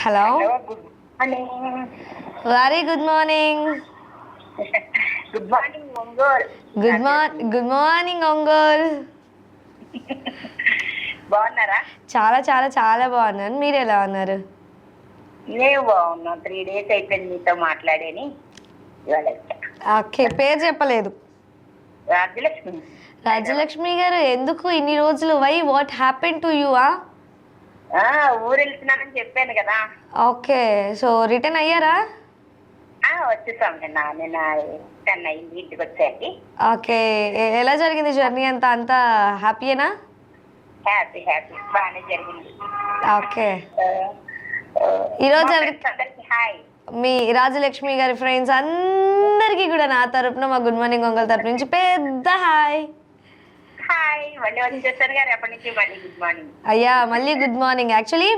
Hello. Hello, good morning. Very good morning. Good morning Ongole. Good morning Ongole. బాగున్నారా? చాలా చాలా చాలా బాగున్నాను. మీరు ఎలా ఉన్నారు? నేను బాగున్నా. 3 days అయిపోయింది మీతో మాట్లాడేని. ఇవాళ ఓకే, పేరు చెప్పలేదు. రాజ్యలక్ష్మి. రాజ్యలక్ష్మి గారు, ఎందుకు ఇన్ని రోజులు? Why, what happen to you? ఊరు వెళ్తున్నానని చెప్పాను కదా. ఓకే, సో రిటర్న్ అయ్యారా? వచ్చేసాం. నిన్న 10 అయింది ఇంటికి వచ్చేయండి. ఓకే, ఎలా జరిగింది జర్నీ? అంతా హ్యాపీయేనా? హ్యాపీ బాగానే జరిగింది. ఓకే, ఈరోజు హాయ్. మీ రాజలక్ష్మి గారి ఫ్రెండ్స్ అందరికీ కూడా నా తరపున, మా గుడ్ మార్నింగ్ ఒంగోల్ తరపు నుంచి పెద్ద హాయ్. మళ్ళీ వచ్చేసారు గారు, ఎప్పటి నుంచి మళ్ళీ గుడ్ మార్నింగ్. అయ్యా, మళ్ళీ గుడ్ మార్నింగ్. యాక్చువల్లీ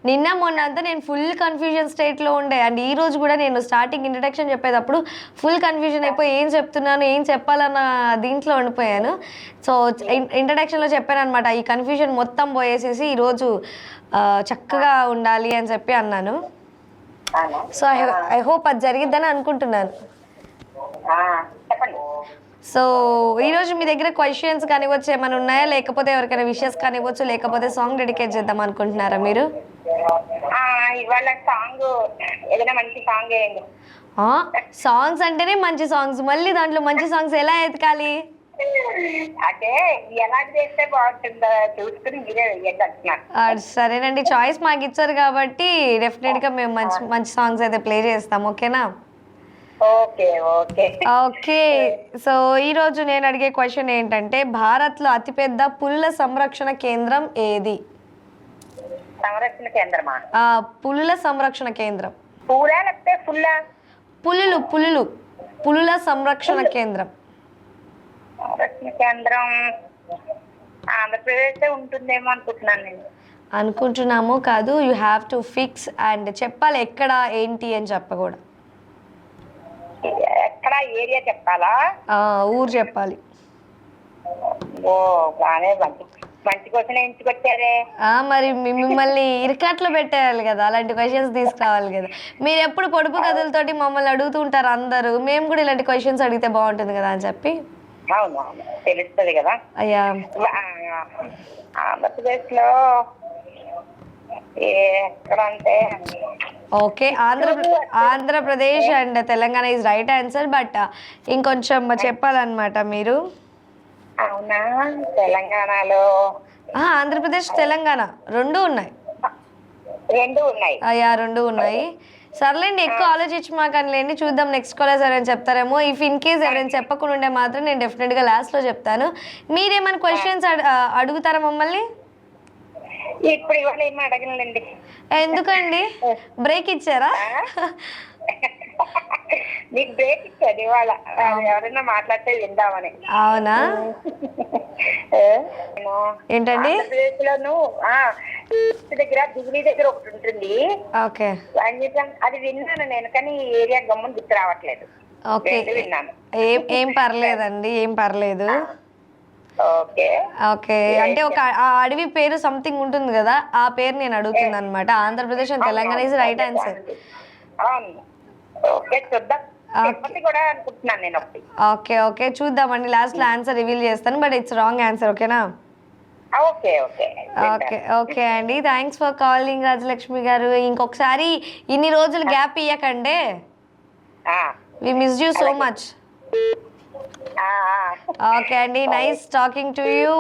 నిన్న మొన్న అంతా నేను ఫుల్ కన్ఫ్యూజన్ స్టేట్లో ఉండే. అండ్ ఈ రోజు కూడా నేను స్టార్టింగ్ ఇంట్రడక్షన్ చెప్పేటప్పుడు ఫుల్ కన్ఫ్యూజన్ అయిపోయి ఏం చెప్తున్నాను, ఏం చెప్పాలన్న దీంట్లో ఉండిపోయాను. సో ఇంట్రడక్షన్లో చెప్పాను అనమాట, ఈ కన్ఫ్యూజన్ మొత్తం పోయేసేసి ఈరోజు చక్కగా ఉండాలి అని చెప్పి అన్నాను. సో ఐ హోప్ అది జరిగిద్దని అనుకుంటున్నాను. చెప్పండి. సో ఈరోజు మీ దగ్గర క్వశ్చన్స్ కానివ్వచ్చు ఏమైనా ఉన్నాయా, లేకపోతే ఎవరికైనా విషెస్ కానివ్వచ్చు, లేకపోతే సాంగ్ డెడికేట్ చేద్దాం అనుకుంటున్నారా మీరు? ఇవాళ సాంగ్ ఏదైనా మంచి సాంగ్ వేయండి. సాంగ్స్ అంటేనే మంచి సాంగ్స్, మళ్ళీ దాంట్లో మంచి సాంగ్స్ ఎలా ఎతకాలి? అంటే ఎలాంటి చేస్తే బాగుంటుందో చూసుకుని మీరే వేయండి అంటున్నాను. సరేనండి, చాయిస్ మాకు ఇచ్చారు కాబట్టి డెఫినెట్గా మేము మంచి మంచి సాంగ్స్ అయితే ప్లే చేస్తాం. ఓకేనా? ఓకే. సో ఈరోజు నేను అడిగే క్వశ్చన్ ఏంటంటే, భారత్లో అతిపెద్ద పులుల సంరక్షణ కేంద్రం ఏది? సంరక్షణ కేంద్రమా? పులుల సంరక్షణ కేంద్రం. పూలా లేకపోతే ఫుల్లా? పులుల సంరక్షణ కేంద్రం. సంరక్షణ కేంద్రం ఆంధ్రప్రదేశ్ ఉంటుందేమో అనుకుంటున్నాను నేను. అనుకుంటున్నాము కాదు, you have to fix and చెప్పాలి ఎక్కడ ఏంటి అని చెప్పకూడదు. ఎక్కడ ఏరియా చెప్పాలా? ఊరు చెప్పాలి. ఓ బాగానే మంచి క్వశ్చన్ ఎంచుకొచ్చారే. మరి మిమ్మల్ని ఇరకాట్లో పెట్టేయాలి కదా, అలాంటి క్వశ్చన్స్ తీసుకురావాలి కదా. మీరు ఎప్పుడు పొడుపు కథలతోటి మమ్మల్ని అడుగుతూ ఉంటారు అందరూ, మేము కూడా ఇలాంటి క్వశ్చన్స్ అడిగితే బాగుంటుంది కదా అని చెప్పి. అవును, తెలుస్తుంది కదా. అయ్యా, ఆంధ్రప్రదేశ్ లో ఎక్కడ అంటే okay, Andhra Pradesh and Telangana is right answer. But ఇంకొంచెం చెప్పాలన్నమాట మీరు. అవునా? తెలంగాణలో ఆంధ్రప్రదేశ్ తెలంగాణ రెండు ఉన్నాయి. అయ్యా, రెండు ఉన్నాయి. సర్లేండి, ఎక్కువ ఆలోచించి మాకు అనిలేండి. చూద్దాం నెక్స్ట్ కాలేజ్ ఎవరైనా చెప్తారేమో. ఇఫ్ ఇన్ కేస్ ఎవరైనా చెప్పకుండా ఉంటే మాత్రం నేను డెఫినెట్గా లాస్ట్లో చెప్తాను. మీరేమైనా క్వశ్చన్స్ అడుగుతారా మమ్మల్ని? ఇప్పుడు ఇవాళ ఏమి అడగలండి. ఎందుకండి, బ్రేక్ ఇచ్చారా? నీకు బ్రేక్ ఇచ్చాడు ఇవాళ, ఎవరైనా మాట్లాడితే విందామని. అవునా? ఏంటండి? ఆంధ్రప్రదేశ్ లోను దగ్గర డిగ్రీ దగ్గర ఒకటి ఉంటుంది. ఓకే, అది విన్నాను నేను, కానీ ఏరియా గమ్మున గుర్తు రావట్లేదు. ఓకే, విన్నాను. ఏం పర్లేదండి, ఏం పర్లేదు. ఓకే, అంటే ఒక అడవి పేరు సంథింగ్ ఉంటుంది కదా, ఆ పేరు నేను అడుగుతుంది అనమాట. Andhra Pradesh and Telangana is right answer. Okay okay, చూద్దామండి, లాస్ట్ లో ఆన్సర్ రివీల్ చేస్తాను. But it's wrong answer. ఓకేనా? ఓకే ఓకే అండి, thanks for calling Rajalakshmi garu. ఇంకొకసారి ఇన్ని రోజులు గ్యాప్ ఇయ్యకండి. We miss you so much. Okay అండి, నైస్ టాకింగ్ టు యూ.